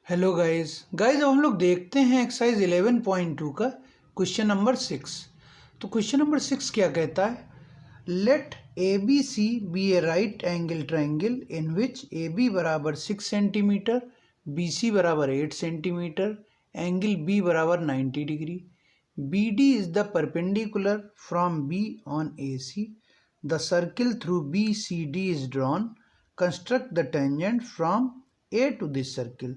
Hello guys अब हम लोग देखते हैं एक्सरसाइज 11.2 का क्वेश्चन नंबर 6। तो क्वेश्चन नंबर 6 क्या कहता है, let A B C B A right angle triangle in which A B बराबर 6 सेंटीमीटर, बी सी बराबर 8 सेंटीमीटर, एंगल बी बराबर 90 डिग्री, B D is the perpendicular from B on A C, the circle through B C D is drawn, construct the tangent from A to this circle.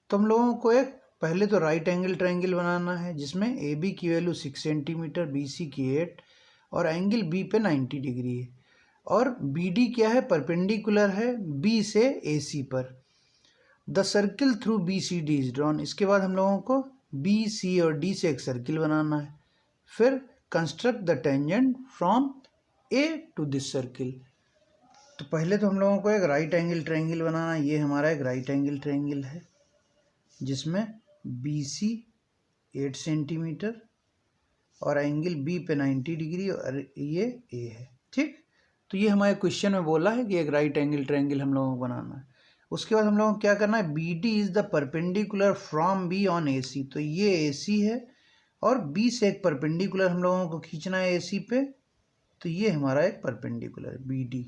तो हम लोगों को एक पहले तो राइट एंगल ट्रायंगल बनाना है जिसमें ए बी की वैल्यू 6 सेंटीमीटर, बी सी की 8 और एंगल बी पे 90 डिग्री है और बी डी क्या है, परपेंडिकुलर है बी से ए सी पर। The circle through B C D is drawn. इसके बाद हम लोगों को बी सी और डी से एक सर्किल बनाना है। फिर construct the tangent from A to this circle. तो पहले तो हम लोगों को एक राइट एंगल ट्रायंगल बनाना है। ये हमारा एक राइट एंगल ट्रायंगल है जिसमें बी सी 8 सेंटीमीटर और एंगल बी पे 90 डिग्री और ये ए है। ठीक, तो ये हमारे क्वेश्चन में बोला है कि एक राइट एंगल ट्रायंगल हम लोगों को बनाना है। उसके बाद हम लोगों को क्या करना है, B D is the perpendicular from B on A C. तो ये ए सी है और बी से एक परपेंडिकुलर हम लोगों को खींचना है ए सी पे। तो ये हमारा एक perpendicular B D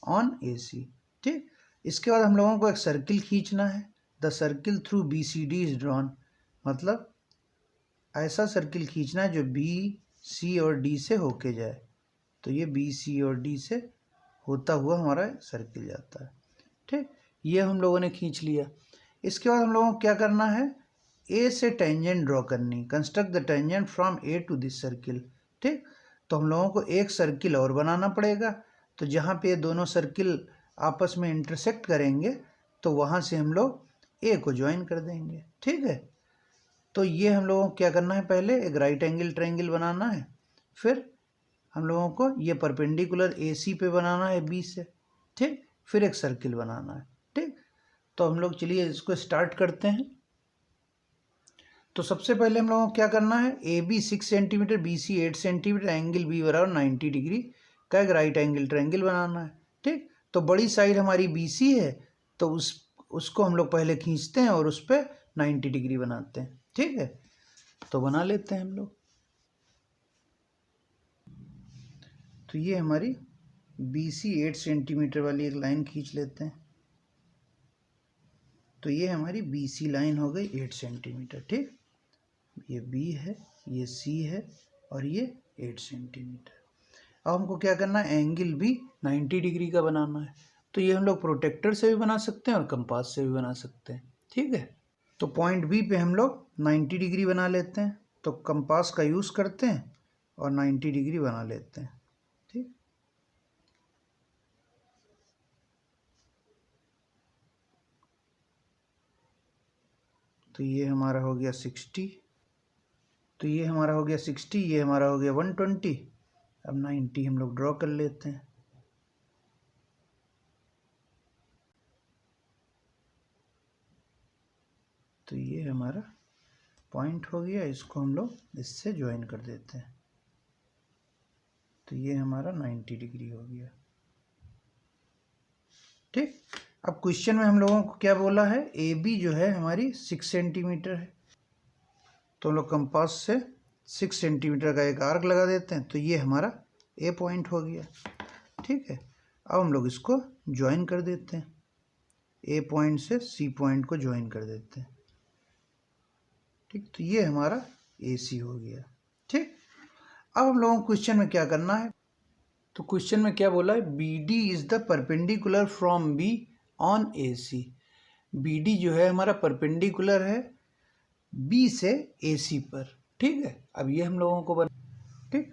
on A C. ठीक, इसके बाद हम लोगों को एक सर्किल खींचना है। The circle through B C D is drawn, मतलब ऐसा सर्किल खींचना है जो बी सी और डी से होके जाए। तो ये बी सी और डी से होता हुआ हमारा सर्किल जाता है। ठीक, ये हम लोगों ने खींच लिया। इसके बाद हम लोगों को क्या करना है, ए से टेंजेंट ड्रॉ करनी, construct the tangent from A to this circle. ठीक, तो हम लोगों को एक सर्किल और बनाना पड़ेगा। तो जहाँ पे ये दोनों सर्किल आपस में इंटरसेक्ट करेंगे तो वहाँ से हम लोग ए को ज्वाइन कर देंगे। ठीक है, तो ये हम लोगों को क्या करना है, पहले एक राइट एंगल ट्रायंगल बनाना है। फिर हम लोगों को ये परपेंडिकुलर ए सी पे बनाना है बी से। ठीक, फिर एक सर्किल बनाना है। ठीक, तो हम लोग चलिए इसको स्टार्ट करते हैं। तो सबसे पहले हम लोगों को क्या करना है, A B 6 centimetre, B C 8 centimetre, angle B बराबर 90 डिग्री का एक राइट एंगल ट्रायंगल बनाना है। ठीक, तो बड़ी साइड हमारी बी सी है तो उसको हम लोग पहले खींचते हैं और उस पर 90 डिग्री बनाते हैं। ठीक है, तो बना लेते हैं हम लोग। तो ये हमारी बी सी 8 सेंटीमीटर वाली एक लाइन खींच लेते हैं। तो ये हमारी बी सी लाइन हो गई 8 सेंटीमीटर। ठीक, ये बी है, ये सी है और ये 8 सेंटीमीटर। अब हमको क्या करना है, एंगल भी 90 डिग्री का बनाना है। तो ये हम लोग प्रोटेक्टर से भी बना सकते हैं और कंपास से भी बना सकते हैं। ठीक है, तो पॉइंट बी पे हम लोग 90 डिग्री बना लेते हैं। तो कंपास का यूज़ करते हैं और 90 डिग्री बना लेते हैं। ठीक, तो ये हमारा हो गया 60, तो ये हमारा हो गया 60, ये हमारा हो गया 120। अब 90 हम लोग ड्रॉ कर लेते हैं। तो ये हमारा पॉइंट हो गया, इसको हम लोग इससे ज्वाइन कर देते हैं। तो ये हमारा 90 डिग्री हो गया। ठीक, अब क्वेश्चन में हम लोगों को क्या बोला है, ए बी जो है हमारी 6 सेंटीमीटर है। तो हम लोग कंपास से 6 सेंटीमीटर का एक आर्क लगा देते हैं। तो ये हमारा ए पॉइंट हो गया। ठीक है, अब हम लोग इसको ज्वाइन कर देते हैं, ए पॉइंट से सी पॉइंट को ज्वाइन कर देते हैं। ठीक, तो ये हमारा ए सी हो गया। ठीक, अब हम लोगों को क्वेश्चन में क्या करना है, तो क्वेश्चन में क्या बोला है, B D is the perpendicular from B on A C. B D जो है हमारा परपेंडिकुलर है बी से ए सी पर। ठीक है, अब ये हम लोगों को ठीक,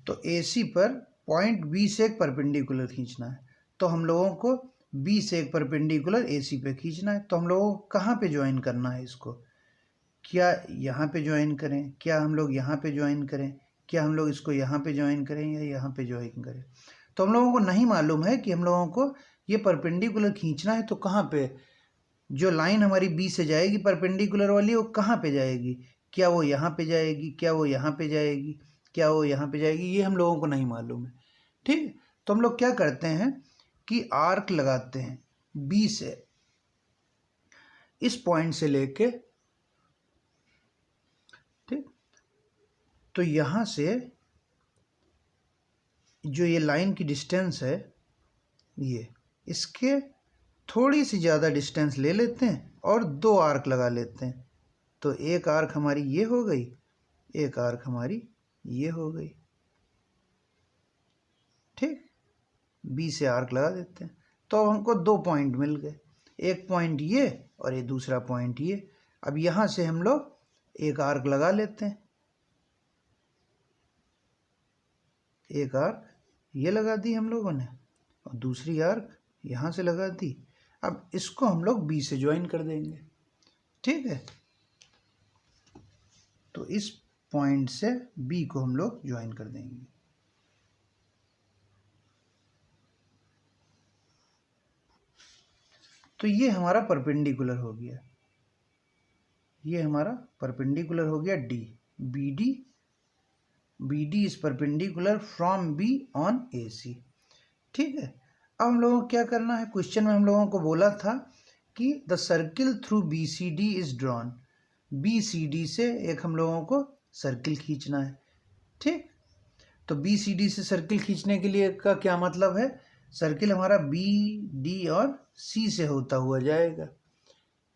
तो ए सी पर पॉइंट बी से एक परपेंडिकुलर खींचना है। तो हम लोगों को बी से एक परपेंडिकुलर ए सी पे खींचना है। तो हम लोगों को कहाँ पे ज्वाइन करना है इसको, क्या यहाँ पे ज्वाइन करें, क्या हम लोग यहाँ पे ज्वाइन करें, क्या हम लोग इसको यहाँ पे ज्वाइन करें या यहाँ पे ज्वाइन करें। तो हम लोगों को नहीं मालूम है कि हम लोगों को ये परपेंडिकुलर खींचना है। तो कहाँ पे जो लाइन हमारी बी से जाएगी परपेंडिकुलर वाली, वो कहाँ पे जाएगी, क्या वो यहाँ पे जाएगी, क्या वो यहाँ पे जाएगी, क्या वो यहाँ पे जाएगी, ये हम लोगों को नहीं मालूम है। ठीक, तो हम लोग क्या करते हैं कि आर्क लगाते हैं बी से। इस पॉइंट से लेके, ठीक, तो यहाँ से जो ये लाइन की डिस्टेंस है, ये इसके थोड़ी सी ज़्यादा डिस्टेंस ले लेते हैं और 2 आर्क लगा लेते हैं। तो एक आर्क हमारी ये हो गई, एक आर्क हमारी ये हो गई, ठीक। बी से आर्क लगा देते हैं तो अब हमको 2 पॉइंट मिल गए, एक पॉइंट ये और ये दूसरा पॉइंट ये। अब यहाँ से हम लोग एक आर्क लगा लेते हैं, एक आर्क ये लगा दी हम लोगों ने और दूसरी आर्क यहाँ से लगा दी। अब इसको हम लोग बी से ज्वाइन कर देंगे, ठीक है। तो इस पॉइंट से बी को हम लोग ज्वाइन कर देंगे। तो ये हमारा परपेंडिकुलर हो गया, ये हमारा परपेंडिकुलर हो गया D. B D is perpendicular from B on A C, ठीक है। अब हम लोगों को क्या करना है, क्वेश्चन में हम लोगों को बोला था कि the circle through B C D is drawn. B C D से एक हम लोगों को सर्किल खींचना है, ठीक। तो बी सी डी से सर्किल खींचने के लिए का क्या मतलब है, सर्किल हमारा बी डी और सी से होता हुआ जाएगा,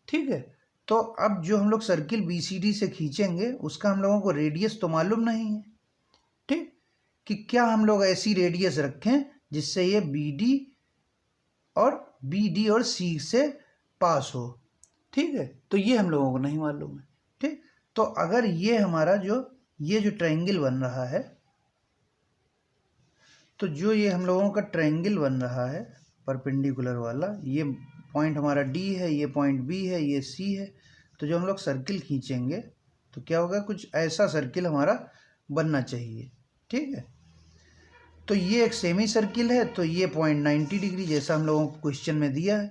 ठीक है। तो अब जो हम लोग सर्किल बी सी डी से खींचेंगे उसका हम लोगों को रेडियस तो मालूम नहीं है, ठीक, कि क्या हम लोग ऐसी रेडियस रखें जिससे ये बी डी और सी से पास हो, ठीक है। तो ये हम लोगों को नहीं मालूम है, ठीक। तो अगर ये हमारा ये जो ट्रायंगल बन रहा है, तो जो ये हम लोगों का ट्रायंगल बन रहा है परपेंडिकुलर वाला, ये पॉइंट हमारा डी है, ये पॉइंट बी है, ये सी है। तो जो हम लोग सर्किल खींचेंगे तो क्या होगा, कुछ ऐसा सर्किल हमारा बनना चाहिए, ठीक है। तो ये एक सेमी सर्किल है, तो ये पॉइंट 90 डिग्री जैसा हम लोगों को क्वेश्चन में दिया है,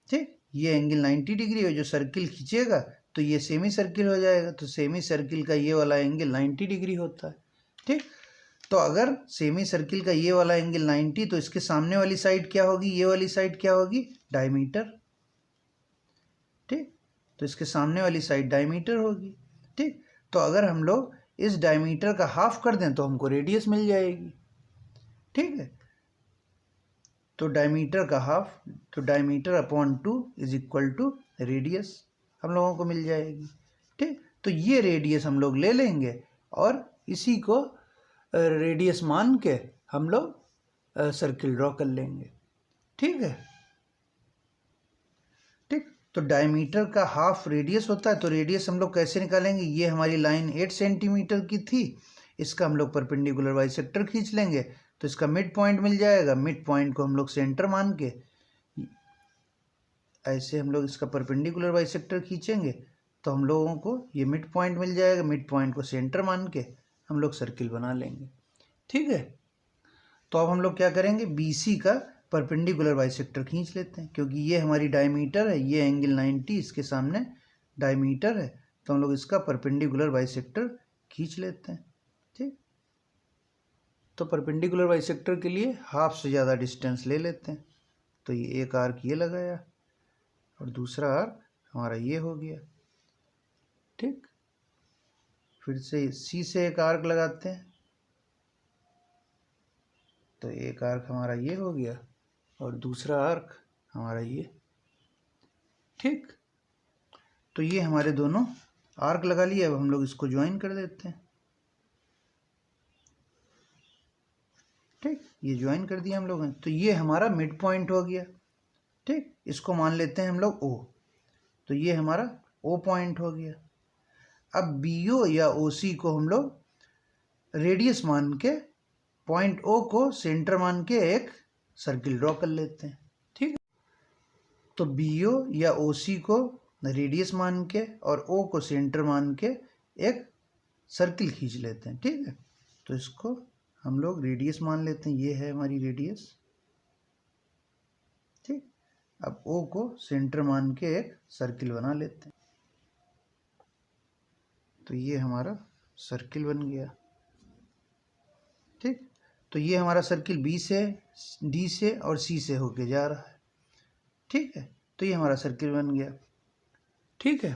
ठीक। ये एंगल 90 डिग्री है, जो सर्किल खींचेगा तो ये सेमी सर्किल हो जाएगा। तो सेमी सर्किल का ये वाला एंगल 90 डिग्री होता है, ठीक। तो अगर सेमी सर्किल का ये वाला एंगल 90, तो इसके सामने वाली साइड क्या होगी, ये वाली साइड क्या होगी, डायमीटर, ठीक। तो इसके सामने वाली साइड डायमीटर होगी, ठीक। तो अगर हम लोग इस डायमीटर का हाफ कर दें तो हमको रेडियस मिल जाएगी, ठीक है। तो डायमीटर का हाफ, तो diameter upon 2 is equal to radius हम लोगों को मिल जाएगी, ठीक। तो ये रेडियस हम लोग ले लेंगे और इसी को रेडियस मान के हम लोग सर्किल ड्रॉ कर लेंगे, ठीक है, ठीक। तो डायमीटर का हाफ रेडियस होता है, तो रेडियस हम लोग कैसे निकालेंगे, ये हमारी लाइन 8 सेंटीमीटर की थी, इसका हम लोग परपेंडिकुलर बाइसेक्टर खींच लेंगे तो इसका मिड पॉइंट मिल जाएगा। मिड पॉइंट को हम लोग सेंटर मान के ऐसे हम लोग इसका परपेंडिकुलर बाइसेक्टर खींचेंगे तो हम लोगों को ये मिड पॉइंट मिल जाएगा। मिड पॉइंट को सेंटर मान के हम लोग सर्किल बना लेंगे, ठीक है। तो अब हम लोग क्या करेंगे, बी सी का परपेंडिकुलर बाइसेक्टर खींच लेते हैं, क्योंकि ये हमारी डायमीटर है, ये एंगल 90 इसके सामने डायमीटर है, तो हम लोग इसका परपेंडिकुलर बाइसेक्टर खींच लेते हैं, ठीक। तो परपेंडिकुलर बाइसेक्टर के लिए हाफ से ज़्यादा डिस्टेंस ले लेते हैं। तो ये एक आर्क ये लगाया और दूसरा आर्क हमारा ये हो गया, ठीक। फिर से सी से एक आर्क लगाते हैं, तो एक आर्क हमारा ये हो गया और दूसरा आर्क हमारा ये, ठीक। तो ये हमारे दोनों आर्क लगा लिए। अब हम लोग इसको ज्वाइन कर देते हैं, ठीक। ये ज्वाइन कर दिया हम लोगों ने, तो ये हमारा मिड पॉइंट हो गया, ठीक। इसको मान लेते हैं हम लोग ओ, तो ये हमारा ओ पॉइंट हो गया। अब बी ओ या ओ सी को हम लोग रेडियस मान के पॉइंट ओ को सेंटर मान के एक सर्किल ड्रॉ कर लेते हैं, ठीक है। तो बी ओ या ओ सी को रेडियस मान के और ओ को सेंटर मान के एक सर्किल खींच लेते हैं, ठीक है। तो इसको हम लोग रेडियस मान लेते हैं, ये है हमारी रेडियस, ठीक। अब ओ को सेंटर मान के एक सर्किल बना लेते हैं, तो ये हमारा सर्किल बन गया, ठीक। तो ये हमारा सर्किल बी से, डी से और सी से होके जा रहा है, ठीक है। तो ये हमारा सर्किल बन गया। ठीक है।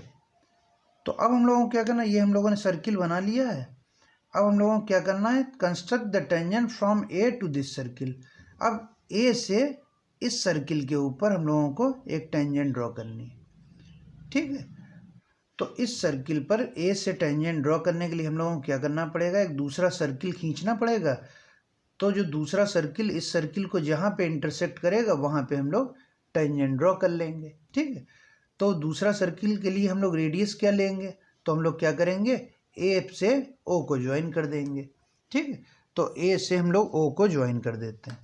तो अब हम लोगों को क्या करना है, ये हम लोगों ने सर्किल बना लिया है। अब हम लोगों को क्या करना है, construct the tangent from A to this circle. अब ए से इस सर्किल के ऊपर हम लोगों को एक टेंजेंट ड्रॉ करनी है, ठीक है। तो इस सर्किल पर ए से टेंजेंट ड्रॉ करने के लिए हम लोगों को क्या करना पड़ेगा, एक दूसरा सर्किल खींचना पड़ेगा। तो जो दूसरा सर्किल इस सर्किल को जहाँ पे इंटरसेक्ट करेगा वहाँ पे हम लोग टेंजेंट ड्रॉ कर लेंगे, ठीक है। तो दूसरा सर्किल के लिए हम लोग रेडियस क्या लेंगे, तो हम लोग क्या करेंगे, ए से ओ को ज्वाइन कर देंगे, ठीक है। तो ए से हम लोग ओ को ज्वाइन कर देते हैं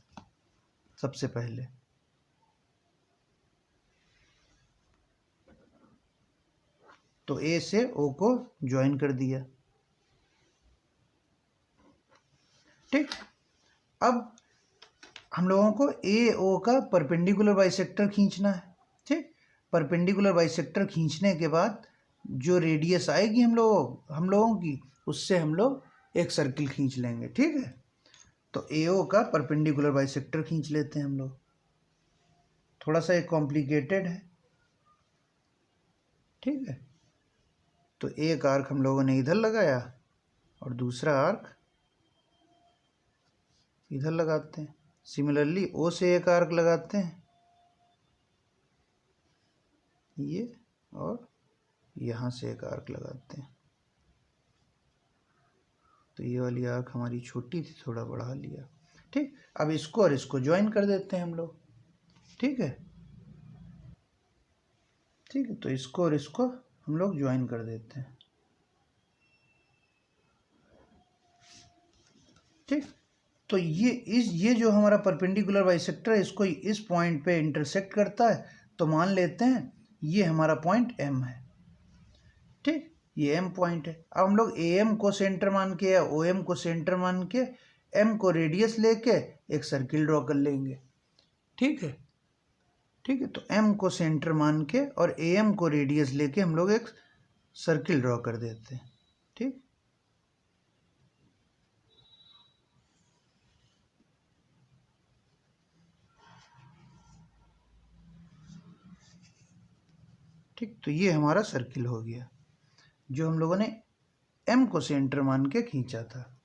सबसे पहले। तो ए से ओ को ज्वाइन कर दिया, ठीक। अब हम लोगों को ए ओ का परपेंडिकुलर बाइसेक्टर खींचना है, ठीक। परपेंडिकुलर बाइसेक्टर खींचने के बाद जो रेडियस आएगी हम लोगों की, उससे हम लोग एक सर्किल खींच लेंगे, ठीक है। तो ए ओ का परपेंडिकुलर बाइसेक्टर खींच लेते हैं हम लोग। थोड़ा सा एक कॉम्प्लिकेटेड है, ठीक है। तो एक आर्क हम लोगों ने इधर लगाया और दूसरा आर्क इधर लगाते हैं। सिमिलरली ओ से एक आर्क लगाते हैं ये, और यहाँ से एक आर्क लगाते हैं। तो ये वाली आर्क हमारी छोटी थी, थोड़ा बढ़ा लिया, ठीक। अब इसको और इसको ज्वाइन कर देते हैं हम लोग, ठीक है, ठीक है। तो इसको और इसको हम लोग ज्वाइन कर देते हैं, ठीक। तो ये जो हमारा परपेंडिकुलर बाइसेक्टर है, इसको इस पॉइंट पे इंटरसेक्ट करता है। तो मान लेते हैं ये हमारा पॉइंट एम है, ठीक। ये एम पॉइंट है। अब हम लोग ए एम को सेंटर मान के या ओ एम को सेंटर मान के एम को रेडियस लेके एक सर्किल ड्रॉ कर लेंगे, ठीक है, ठीक है। तो एम को सेंटर मान के और ए एम को रेडियस लेके हम लोग एक सर्किल ड्रॉ कर देते हैं, ठीक। ठीक, तो ये हमारा सर्किल हो गया जो हम लोगों ने एम को सेंटर मान के खींचा था,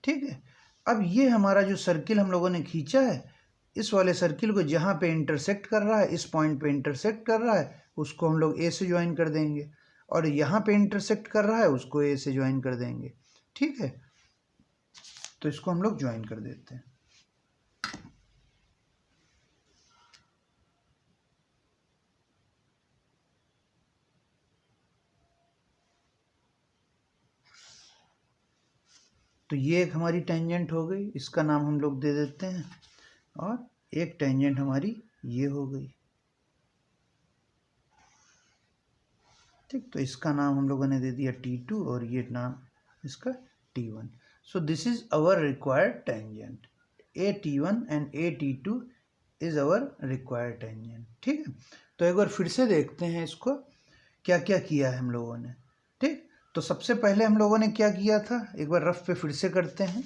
ठीक है। अब ये हमारा जो सर्किल हम लोगों ने खींचा है, इस वाले सर्किल को जहाँ पे इंटरसेक्ट कर रहा है, इस पॉइंट पे इंटरसेक्ट कर रहा है, उसको हम लोग ए से ज्वाइन कर देंगे, और यहाँ पे इंटरसेक्ट कर रहा है उसको ए से ज्वाइन कर देंगे, ठीक है। तो इसको हम लोग ज्वाइन कर देते हैं। तो ये एक हमारी टेंजेंट हो गई, इसका नाम हम लोग दे देते हैं, और एक टेंजेंट हमारी ये हो गई, ठीक। तो इसका नाम हम लोगों ने दे दिया T2 और ये नाम इसका T1। So this is our required tangent, AT1 and AT2 is our required tangent, ठीक है। तो एक बार फिर से देखते हैं इसको क्या क्या किया है हम लोगों ने, ठीक। तो सबसे पहले हम लोगों ने क्या किया था, एक बार रफ पे फिर से करते हैं।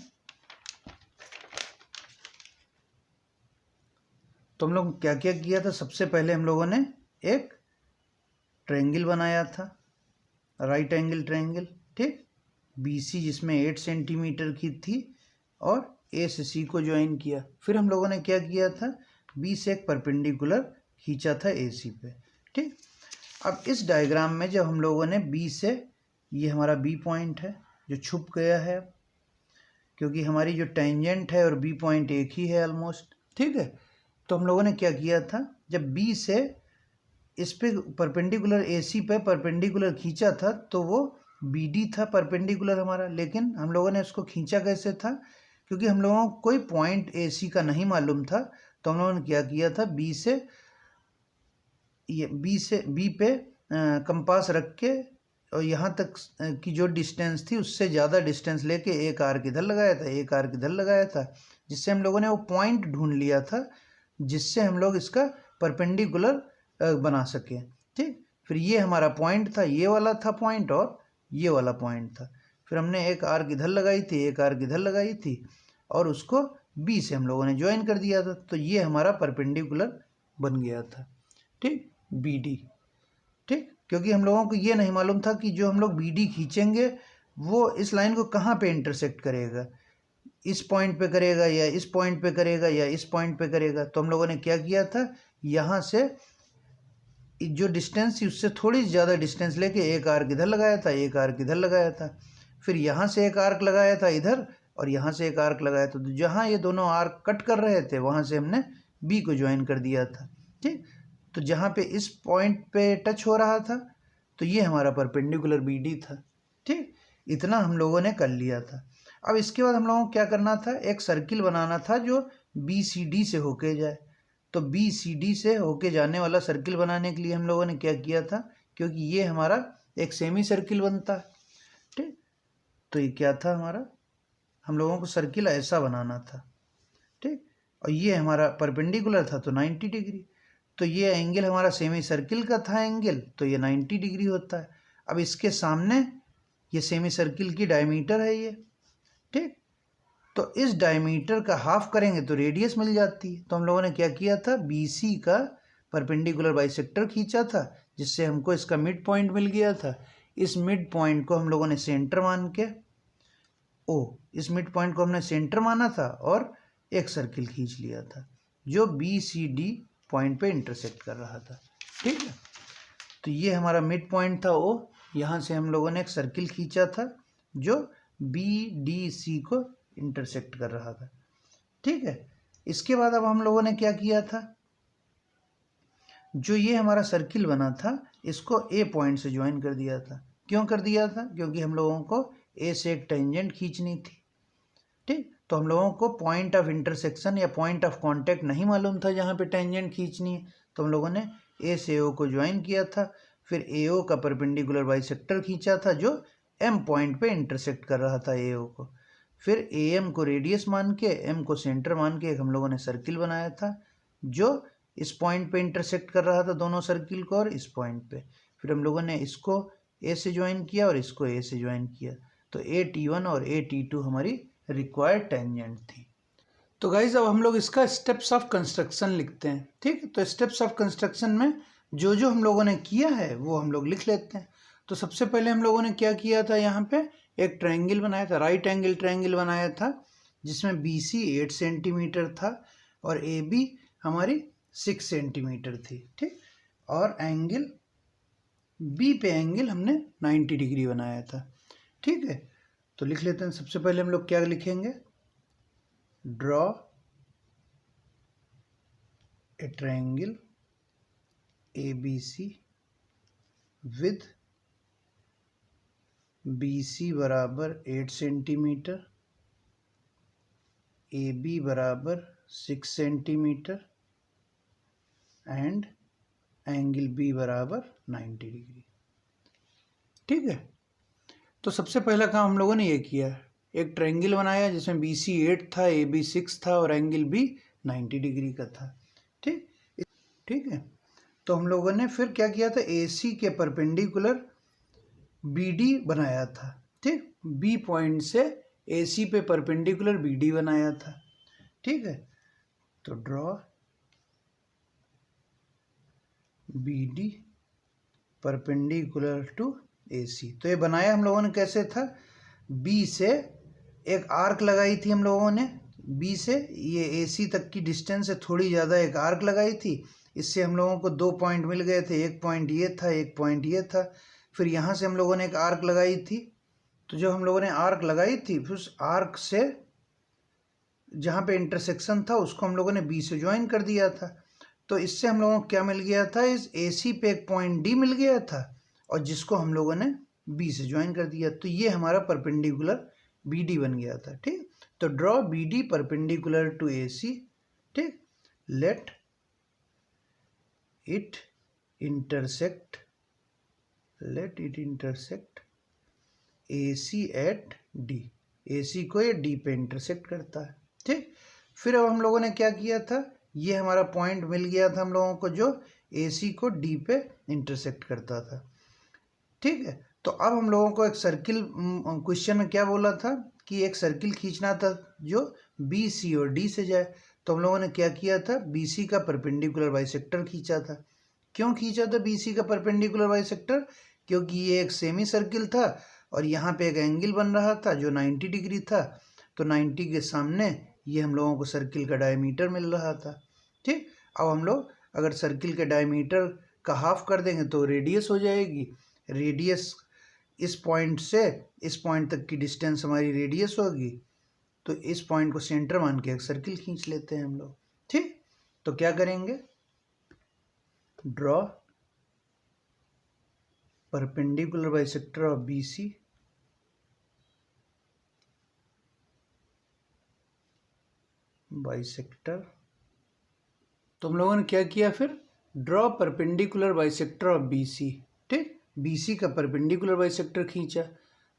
तो हम लोग क्या क्या किया था, सबसे पहले हम लोगों ने एक ट्रायंगल बनाया था, राइट एंगल ट्रायंगल, ठीक। BC जिसमें 8 सेंटीमीटर की थी, और A से C को ज्वाइन किया। फिर हम लोगों ने क्या किया था, B से एक परपेंडिकुलर खींचा था AC पे, ठीक। अब इस डायग्राम में जब हम लोगों ने B से, ये हमारा B पॉइंट है जो छुप गया है, क्योंकि हमारी जो टेंजेंट है और B पॉइंट एक ही है ऑलमोस्ट, ठीक है। तो हम लोगों ने क्या किया था, जब B से इस पे परपेंडिकुलर AC पे परपेंडिकुलर खींचा था, तो वो BD था परपेंडिकुलर हमारा। लेकिन हम लोगों ने उसको खींचा कैसे था, क्योंकि हम लोगों को कोई पॉइंट AC का नहीं मालूम था। तो हम लोगों ने क्या किया था, B पे कंपास रख के, और यहाँ तक की जो डिस्टेंस थी उससे ज़्यादा डिस्टेंस लेके एक आर्क इधर लगाया था, एक आर्क इधर लगाया था, जिससे हम लोगों ने वो पॉइंट ढूंढ लिया था जिससे हम लोग इसका परपेंडिकुलर बना सके, ठीक। फिर ये हमारा पॉइंट था, ये वाला था पॉइंट, और ये वाला पॉइंट था। फिर हमने एक आर्क इधर लगाई थी, एक आर्क इधर लगाई थी, और उसको B से हम लोगों ने ज्वाइन कर दिया था। तो ये हमारा परपेंडिकुलर बन गया था, ठीक, BD, ठीक। क्योंकि हम लोगों को ये नहीं मालूम था कि जो हम लोग बी डी खींचेंगे वो इस लाइन को कहाँ पे इंटरसेक्ट करेगा, इस पॉइंट पे करेगा या इस पॉइंट पे करेगा या इस पॉइंट पे करेगा। तो हम लोगों ने क्या किया था, यहाँ से जो डिस्टेंस थी उससे थोड़ी ज़्यादा डिस्टेंस लेके एक आर्क इधर लगाया था, एक आर्क इधर लगाया था, फिर यहाँ से एक आर्क लगाया था इधर और यहाँ से एक आर्क लगाया था। तो जहाँ ये दोनों आर्क कट कर रहे थे वहाँ से हमने बी को ज्वाइन कर दिया था। ठीक, तो जहाँ पे इस पॉइंट पे टच हो रहा था तो ये हमारा परपेंडिकुलर बी डी था। ठीक, इतना हम लोगों ने कर लिया था। अब इसके बाद हम लोगों को क्या करना था, एक सर्किल बनाना था जो बी सी डी से होके जाए। तो बी सी डी से होके जाने वाला सर्किल बनाने के लिए हम लोगों ने क्या किया था, क्योंकि ये हमारा एक सेमी सर्किल बनता है। ठीक, तो ये क्या था हमारा, हम लोगों को सर्किल ऐसा बनाना था। ठीक, और ये हमारा परपेंडिकुलर था तो 90 डिग्री। तो ये एंगल हमारा सेमी सर्किल का था एंगल, तो ये 90 डिग्री होता है। अब इसके सामने ये सेमी सर्किल की डायमीटर है ये। ठीक, तो इस डायमीटर का हाफ करेंगे तो रेडियस मिल जाती है। तो हम लोगों ने क्या किया था, बी सी का परपेंडिकुलर बाइसेक्टर खींचा था जिससे हमको इसका मिड पॉइंट मिल गया था। इस मिड पॉइंट को हम लोगों ने सेंटर मान के इस मिड पॉइंट को हमने सेंटर माना था और एक सर्किल खींच लिया था जो बी सी डी पॉइंट पे इंटरसेक्ट कर रहा था। ठीक है, तो ये हमारा मिड पॉइंट था ओ, यहाँ से हम लोगों ने एक सर्किल खींचा था जो बी डी सी को इंटरसेक्ट कर रहा था। ठीक है, इसके बाद अब हम लोगों ने क्या किया था, जो ये हमारा सर्किल बना था इसको ए पॉइंट से ज्वाइन कर दिया था। क्यों कर दिया था, क्योंकि हम लोगों को ए से एक टेंजेंट खींचनी थी। ठीक, तो हम लोगों को पॉइंट ऑफ इंटरसेक्शन या पॉइंट ऑफ कांटेक्ट नहीं मालूम था जहाँ पे टेंजेंट खींचनी है। तो हम लोगों ने ए से ओ को ज्वाइन किया था, फिर ए ओ का परपेंडिकुलर बाइसेक्टर खींचा था जो एम पॉइंट पे इंटरसेक्ट कर रहा था ए ओ को, फिर ए एम को रेडियस मान के एम को सेंटर मान के हम लोगों ने सर्किल बनाया था जो इस पॉइंट पे इंटरसेक्ट कर रहा था दोनों सर्किल को और इस पॉइंट पे। फिर हम लोगों ने इसको ए से ज्वाइन किया और इसको ए से ज्वाइन किया। तो ए टी वन और ए टी टू हमारी रिक्वायर्ड टेंजेंट थी। तो गाइज अब हम लोग इसका स्टेप्स ऑफ कंस्ट्रक्शन लिखते हैं। ठीक है, तो स्टेप्स ऑफ कंस्ट्रक्शन में जो जो हम लोगों ने किया है वो हम लोग लिख लेते हैं। तो सबसे पहले हम लोगों ने क्या किया था, यहाँ पे एक ट्रायंगल बनाया था, राइट एंगल ट्रायंगल बनाया था जिसमें बी सी 8 सेंटीमीटर था और ए बी हमारी 6 सेंटीमीटर थी। ठीक, और एंगल बी पे एंगल हमने 90 डिग्री बनाया था। ठीक है, तो लिख लेते हैं। सबसे पहले हम लोग क्या लिखेंगे, draw a triangle A B C with B C बराबर 8 सेंटीमीटर, ए बी बराबर 6 सेंटीमीटर एंड एंगल बी बराबर 90 डिग्री। ठीक है, तो सबसे पहला काम हम लोगों ने ये किया, एक ट्रायंगल बनाया जिसमें बी सी 8 था, ए बी 6 था और एंगल बी 90 डिग्री का था। ठीक, ठीक है, तो हम लोगों ने फिर क्या किया था, ए सी के परपेंडिकुलर बी डी बनाया था। ठीक, बी पॉइंट से ए सी पे परपेंडिकुलर बी डी बनाया था। ठीक है, तो draw B D perpendicular to A C. तो ये बनाया हम लोगों ने कैसे था, बी से एक आर्क लगाई थी हम लोगों ने, बी से ये ए सी तक की डिस्टेंस से थोड़ी ज़्यादा एक आर्क लगाई थी। इससे हम लोगों को 2 पॉइंट मिल गए थे, एक पॉइंट ये था, एक पॉइंट ये था। फिर यहाँ से हम लोगों ने एक आर्क लगाई थी। तो जब हम लोगों ने आर्क लगाई थी फिर उस आर्क से जहाँ पे इंटरसेक्शन था उसको हम लोगों ने बी से ज्वाइन कर दिया था। तो इससे हम लोगों को क्या मिल गया था, इस ए सी पे एक पॉइंट डी मिल गया था और जिसको हम लोगों ने बी से ज्वाइन कर दिया। तो ये हमारा परपेंडिकुलर बी डी बन गया था। ठीक, तो draw B D perpendicular to A C. ठीक, let it intersect A C at D. A C को ये डी पे इंटरसेक्ट करता है। ठीक, फिर अब हम लोगों ने क्या किया था, ये हमारा पॉइंट मिल गया था हम लोगों को जो ए सी को डी पे इंटरसेक्ट करता था। ठीक है, तो अब हम लोगों को एक सर्किल, क्वेश्चन में क्या बोला था कि एक सर्किल खींचना था जो बी सी और डी से जाए। तो हम लोगों ने क्या किया था, बी सी का परपेंडिकुलर बाइसेक्टर खींचा था। क्यों खींचा था BC का परपेंडिकुलर बाइसेक्टर? क्योंकि ये एक सेमी सर्किल था और यहाँ पे एक एंगल बन रहा था जो 90 डिग्री था, तो 90 के सामने ये हम लोगों को सर्किल का डायमीटर मिल रहा था। ठीक, अब हम लोग अगर सर्किल के डायमीटर का हाफ कर देंगे तो रेडियस हो जाएगी। रेडियस इस पॉइंट से इस पॉइंट तक की डिस्टेंस हमारी रेडियस होगी, तो इस पॉइंट को सेंटर मान के एक सर्किल खींच लेते हैं हम लोग। ठीक, तो क्या करेंगे, draw perpendicular bisector of BC bisector. तो हम लोगों ने क्या किया फिर, draw perpendicular bisector of BC। ठीक, BC का परपेंडिकुलर बाइसेक्टर खींचा,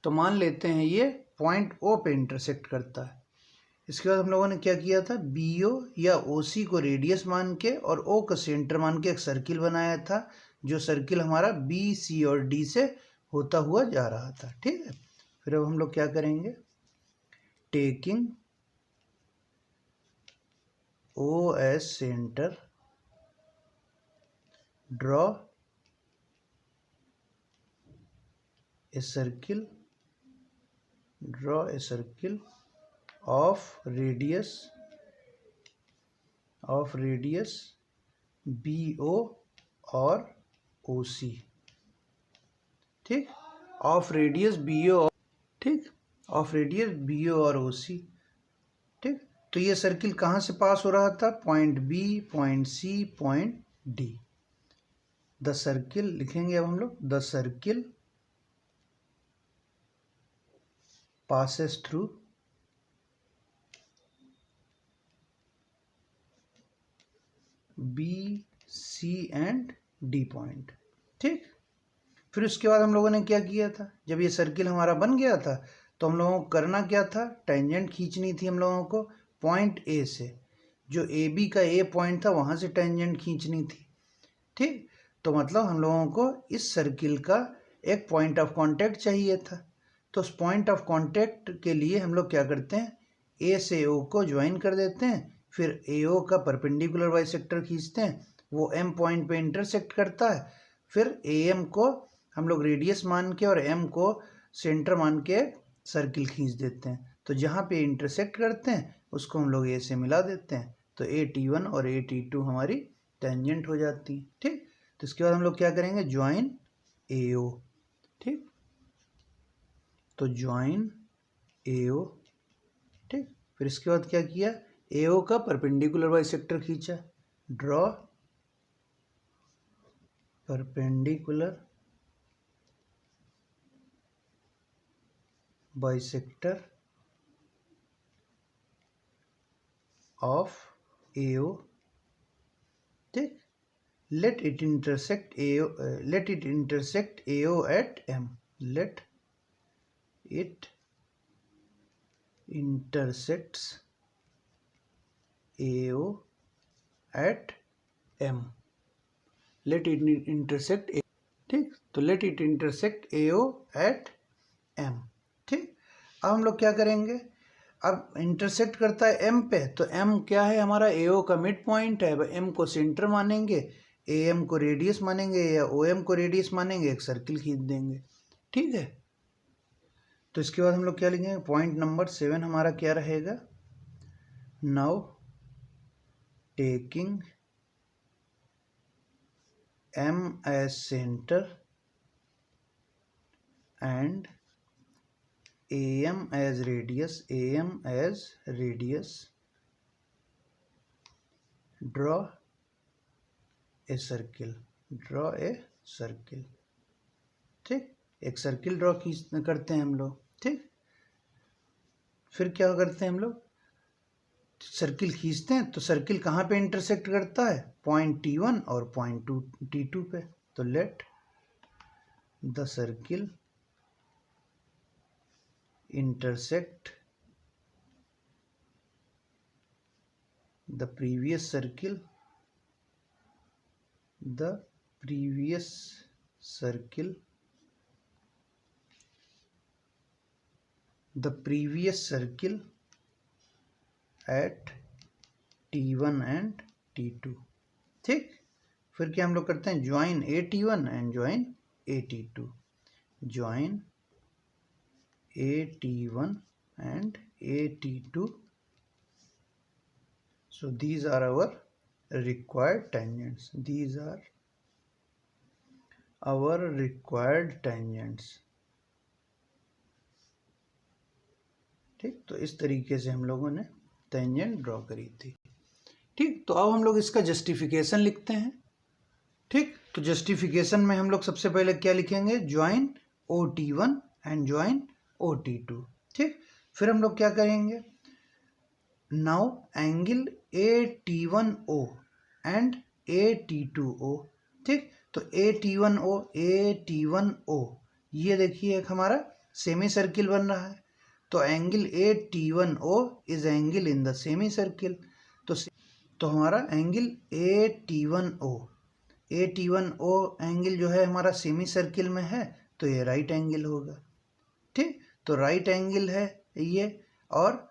तो मान लेते हैं ये पॉइंट O पे इंटरसेक्ट करता है। इसके बाद हम लोगों ने क्या किया था, BO या OC को रेडियस मान के और O का सेंटर मान के एक सर्किल बनाया था, जो सर्किल हमारा B, C और D से होता हुआ जा रहा था। ठीक है, फिर अब हम लोग क्या करेंगे, taking O as centre, draw a circle of radius BO और OC। ठीक, ऑफ रेडियस BO, ठीक, ऑफ रेडियस BO और OC। ठीक, तो ये सर्किल कहाँ से पास हो रहा था, point B, point C, point D। The circle लिखेंगे अब हम लोग, the circle passes through B, C and D point. ठीक, फिर उसके बाद हम लोगों ने क्या किया था, जब ये सर्किल हमारा बन गया था तो हम लोगों को करना क्या था, टेंजेंट खींचनी थी हम लोगों को पॉइंट A से, जो AB का A पॉइंट था वहाँ से टेंजेंट खींचनी थी। ठीक, तो मतलब हम लोगों को इस सर्किल का एक पॉइंट ऑफ कांटेक्ट चाहिए था, तो उस पॉइंट ऑफ कांटेक्ट के लिए हम लोग क्या करते हैं, A से O को ज्वाइन कर देते हैं, फिर AO का परपेंडिकुलर बाइसेक्टर खींचते हैं, वो M पॉइंट पे इंटरसेक्ट करता है, फिर AM को हम लोग रेडियस मान के और M को सेंटर मान के सर्किल खींच देते हैं, तो जहाँ पे इंटरसेक्ट करते हैं उसको हम लोग A से मिला देते हैं, तो AT1 और AT2 हमारी टेंजेंट हो जाती है। ठीक, तो इसके बाद हम लोग क्या करेंगे, ज्वाइन AO। ठीक, तो ज्वाइन AO। ठीक, फिर इसके बाद क्या किया, AO का परपेंडिकुलर बाइसेक्टर खींचा, draw perpendicular bisector of AO। ठीक, let it intersect AO at M, let it intersects AO at M, let it intersect A। ठीक, तो let it intersect AO at M। ठीक, अब हम लोग क्या करेंगे, अब इंटरसेक्ट करता है M पे, तो M क्या है, हमारा AO का मिड पॉइंट है, M को सेंटर मानेंगे, AM को रेडियस मानेंगे या OM को रेडियस मानेंगे, एक सर्किल खींच देंगे। ठीक है, तो इसके बाद हम लोग क्या लिखेंगे, पॉइंट नंबर 7 हमारा क्या रहेगा, now taking M as center and AM as radius, draw a circle, ठीक, एक सर्किल ड्रॉ करते हैं हम लोग। ठीक, फिर क्या करते हैं हम लोग, सर्किल खींचते हैं, तो सर्किल कहाँ पे इंटरसेक्ट करता है, पॉइंट T1 और पॉइंट T2 पे, तो let the circle intersect the previous circle at T1 and T2। ठीक, फिर क्या हम लोग करते हैं, join AT1 and join AT2, join AT1 and AT2. So these are our required tangents. These are our required tangents. ठीक, तो इस तरीके से हम लोगों ने टेंजेंट ड्रॉ करी थी। ठीक, तो अब हम लोग इसका जस्टिफिकेशन लिखते हैं। ठीक, तो जस्टिफिकेशन में हम लोग सबसे पहले क्या लिखेंगे, join OT1 and join OT2। ठीक, फिर हम लोग क्या करेंगे, now angle AT1O and AT2O। ठीक, तो AT1O ये देखिए एक हमारा सेमी सर्किल बन रहा है, तो angle AT1O is angle in the semi circle. तो हमारा एंगल AT1O एंगल जो है हमारा सेमी सर्किल में है, तो ये राइट एंगल होगा। ठीक, तो राइट एंगल है ये, और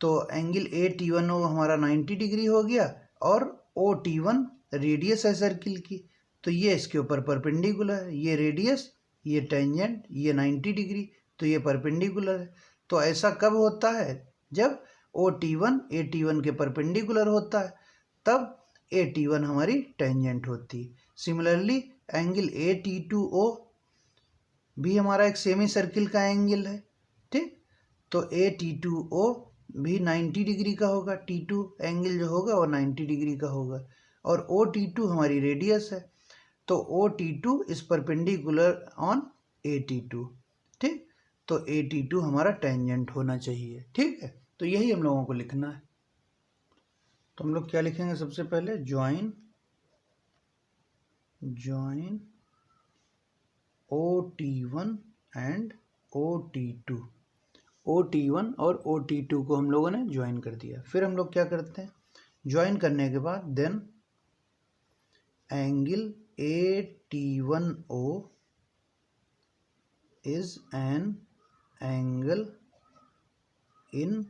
तो एंगल AT1O हमारा 90 डिग्री हो गया, और OT1 रेडियस है सर्किल की, तो ये इसके ऊपर परपेंडिकुलर है, ये रेडियस, ये टेंजेंट, ये 90 डिग्री, तो ये परपेंडिकुलर है। तो ऐसा कब होता है, जब OT1 AT1 के परपेंडिकुलर होता है, तब AT1 हमारी टेंजेंट होती है। सिमिलरली एंगल AT2O भी हमारा एक सेमी सर्किल का एंगल है। ठीक, तो AT2O भी 90 डिग्री का होगा, T2 एंगल जो होगा वो 90 डिग्री का होगा, और OT2 हमारी रेडियस है, तो OT2 is perpendicular on AT2। ठीक, तो AT2 हमारा टेंजेंट होना चाहिए। ठीक है, तो यही हम लोगों को लिखना है। तो हम लोग क्या लिखेंगे, सबसे पहले join OT1 and OT2। OT1 और OT2 को हम लोगों ने ज्वाइन कर दिया। फिर हम लोग क्या करते हैं, ज्वाइन करने के बाद then angle AT1O is an angle in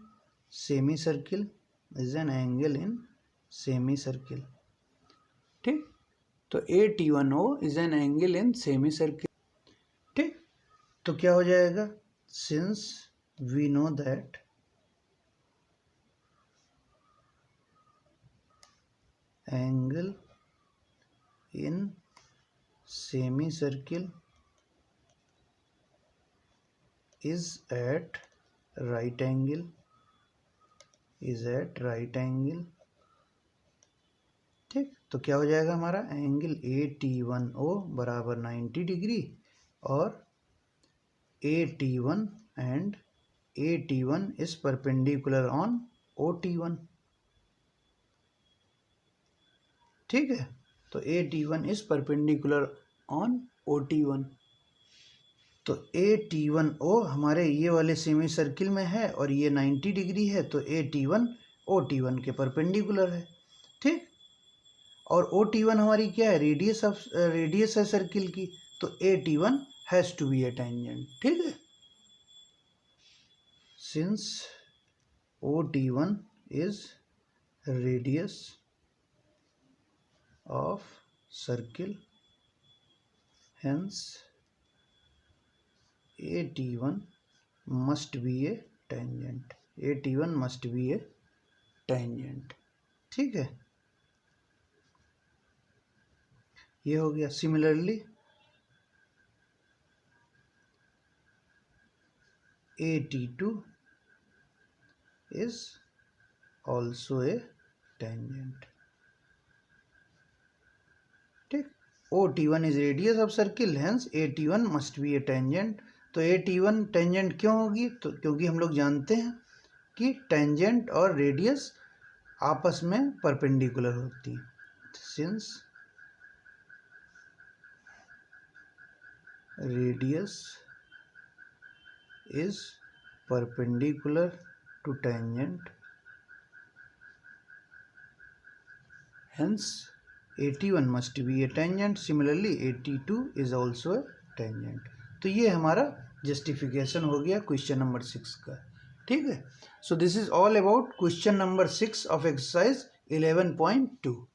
semicircle, is an angle in semicircle. ठीक, तो AT1O is an angle in semicircle. ठीक, तो क्या हो जाएगा, since we know that angle in semicircle is at right angle, ठीक, तो क्या हो जाएगा हमारा, एंगल AT1O बराबर 90 डिग्री, और AT1 and AT1 is perpendicular on OT1। ठीक है, तो AT1 is perpendicular on OT1, तो AT1O हमारे ये वाले सेमी सर्किल में है, और ये 90 डिग्री है, तो AT1 OT1 के परपेंडिकुलर है। ठीक, और OT1 हमारी क्या है, रेडियस है सर्किल की, तो AT1 has to be a tangent. ठीक है, since OT1 is radius of circle, hence AT1 must be a tangent, AT1 must be a tangent। ठीक है, ये हो गया। Similarly AT2 is also a tangent। ठीक, OT1 is radius of circle, hence AT1 must be a tangent। तो AT1 tangent क्यों होगी, तो क्योंकि हम लोग जानते हैं कि टेंजेंट और रेडियस आपस में परपेंडिकुलर होती है, since radius is perpendicular to tangent, hence AT1 must be a tangent, similarly AT2 is also a tangent। तो ये हमारा जस्टिफिकेशन हो गया क्वेश्चन नंबर 6 का। ठीक है, सो this is all about question number 6 of exercise 11.2।